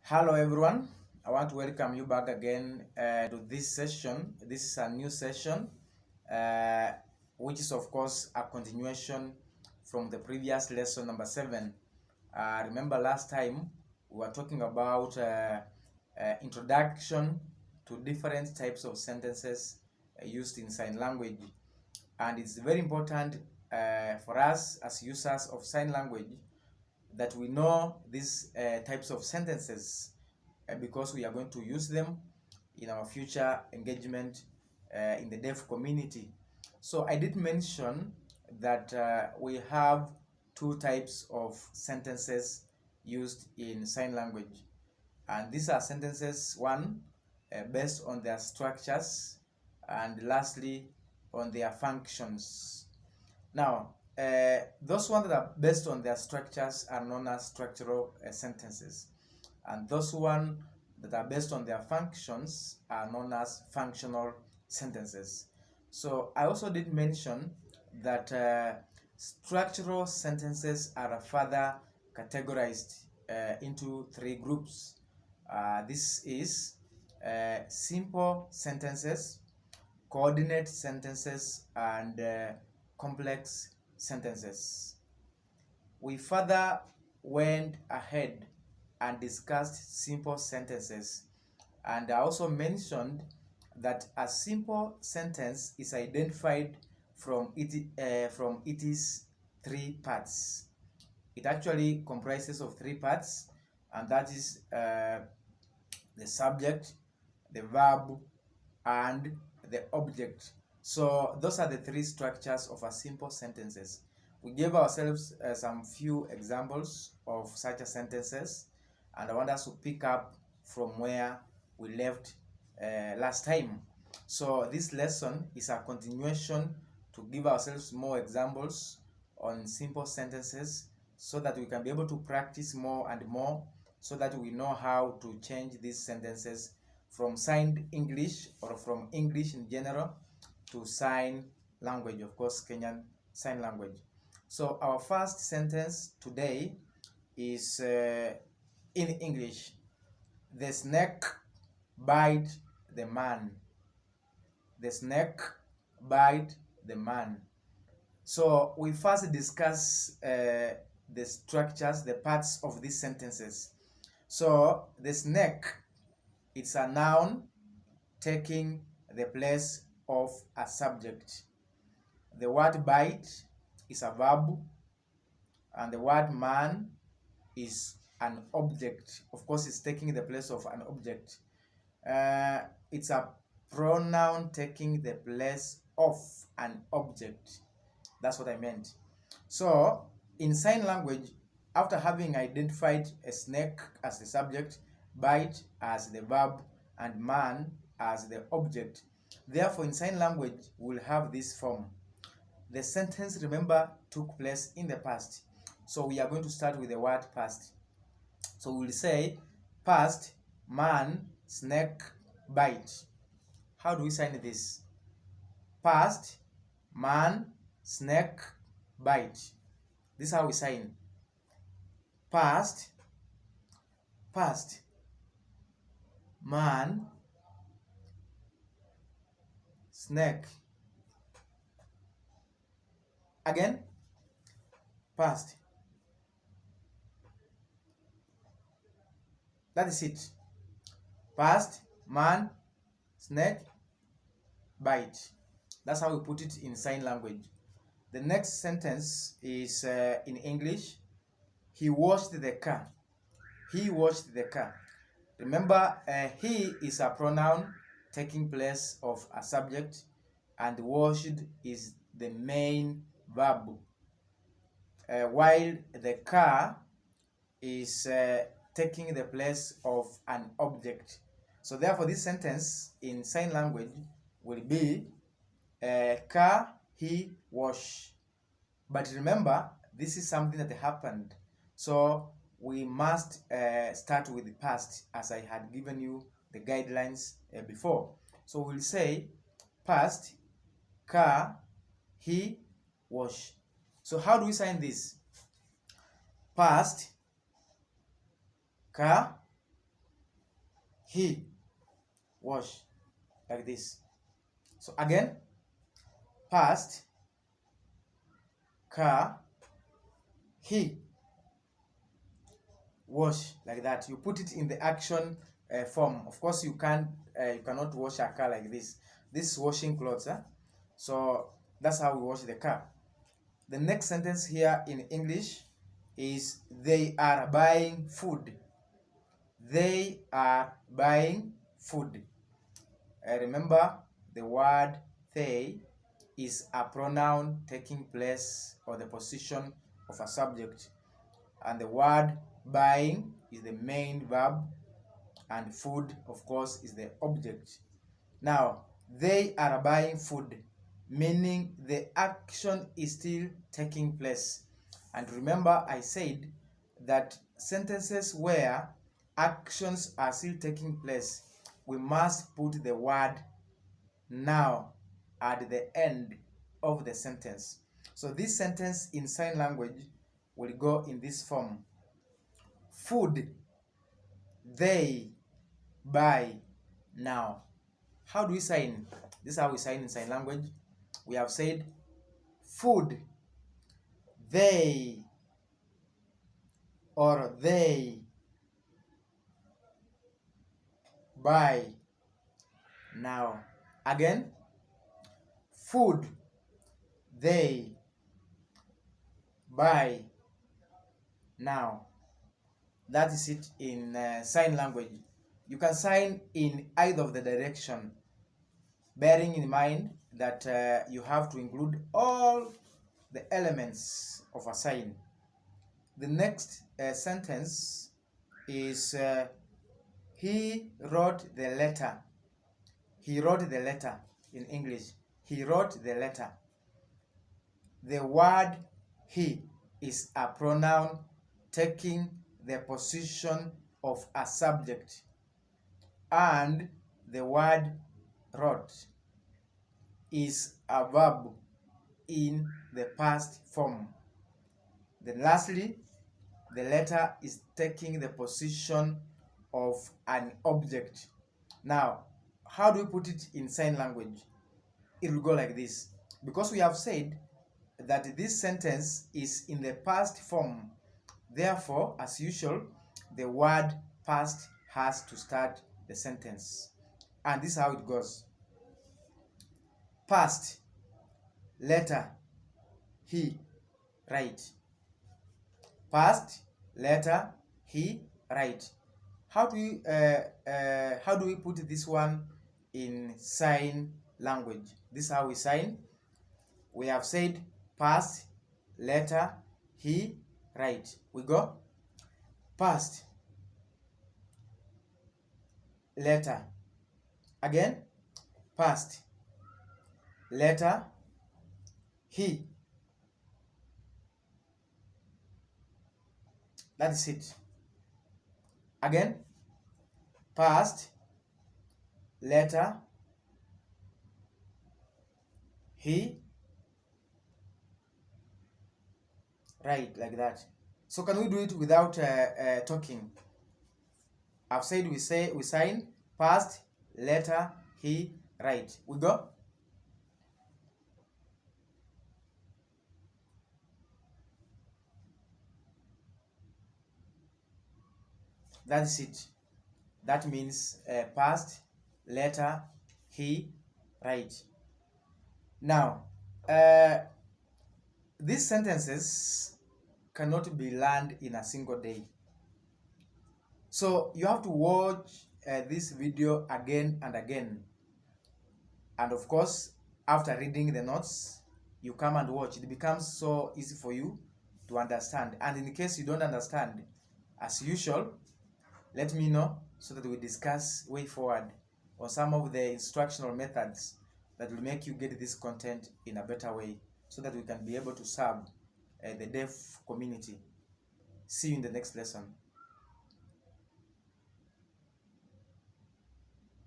Hello everyone, I want to welcome you back again to this session. This is a new session uh, which is of course a continuation from the previous lesson number 7. Remember last time we were talking about introduction to different types of sentences used in sign language, and it's very important for us as users of sign language that we know these types of sentences because we are going to use them in our future engagement in the deaf community. So I did mention that we have two types of sentences used in sign language, and these are sentences one based on their structures, and lastly on their functions. Now, those ones that are based on their structures are known as structural sentences, and those ones that are based on their functions are known as functional sentences. So I also did mention that structural sentences are further categorized into three groups. This is simple sentences, coordinate sentences, and complex sentences. We further went ahead and discussed simple sentences, and I also mentioned that a simple sentence is identified from its three parts. It actually comprises of three parts, and that is the subject, the verb, and the object. So those are the three structures of a simple sentences. We gave ourselves some few examples of such a sentences, and I want us to pick up from where we left last time. So this lesson is a continuation to give ourselves more examples on simple sentences so that we can be able to practice more and more, so that we know how to change these sentences from signed English or from English in general to sign language, of course, Kenyan Sign Language. So our first sentence today is in English. The snake bite the man. The snake bite the man. So we first discuss the structures, the parts of these sentences. So the snake, it's a noun taking the place of a subject. The word bite is a verb, and the word man is an object. Of course, it's taking the place of an object. It's a pronoun taking the place of an object. That's what I meant. So, in sign language, after having identified a snake as the subject, bite as the verb, and man as the object, therefore in sign language we'll have this form. The sentence, remember, took place in the past. So we are going to start with the word past. So we'll say past, man, snake, bite. How do we sign this? Past, man, snake, bite. This is how we sign. Past, man, snake. Again, past. That is it. Past, man, snake, bite. That's how we put it in sign language. The next sentence is in English. He washed the car. He washed the car. Remember, he is a pronoun taking place of a subject, and washed is the main verb, while the car is taking the place of an object. So therefore this sentence in sign language will be car he wash. But remember, this is something that happened, so we must start with the past, as I had given you the guidelines before. So we'll say past, car he wash. So how do we sign this? Past, car, he wash, like this. So again, past, car, he wash, like that. You put it in the action form. Of course, you cannot wash a car like this. This is washing clothes. So that's how we wash the car. The next sentence here in English is they are buying food. They are buying food. Remember, the word they is a pronoun taking place or the position of a subject, and the word buying is the main verb, and food, of course, is the object. Now, they are buying food, meaning the action is still taking place. And remember, I said that sentences where actions are still taking place, we must put the word now at the end of the sentence. So this sentence in sign language will go in this form: food they buy now. How do we sign? This is how we sign in sign language. We have said food they, or they buy now. Again, food they buy now. That is it in sign language. You can sign in either of the direction, bearing in mind that you have to include all the elements of a sign. The next sentence is he wrote the letter. He wrote the letter in English. He wrote the letter. The word he is a pronoun taking the position of a subject, and the word wrote is a verb in the past form. Then lastly, the letter is taking the position of an object. Now, how do we put it in sign language? It will go like this. Because we have said that this sentence is in the past form, therefore, as usual, the word past has to start the sentence. And this is how it goes. Past, letter, he, write. Past, letter, he, write. How do we put this one in sign language? This is how we sign. We have said past, letter, he, write. We go past, letter. Again, past, letter, he. That is it. Again, past, letter, he, write, like that. So can we do it without talking? I've said we sign past, letter, he, write. We go. That is it. That means past, letter, he, write. Now, these sentences cannot be learned in a single day. So you have to watch this video again and again. And of course, after reading the notes, you come and watch. It becomes so easy for you to understand. And in case you don't understand, as usual, let me know so that we discuss way forward on some of the instructional methods that will make you get this content in a better way, so that we can be able to serve the deaf community. See you in the next lesson.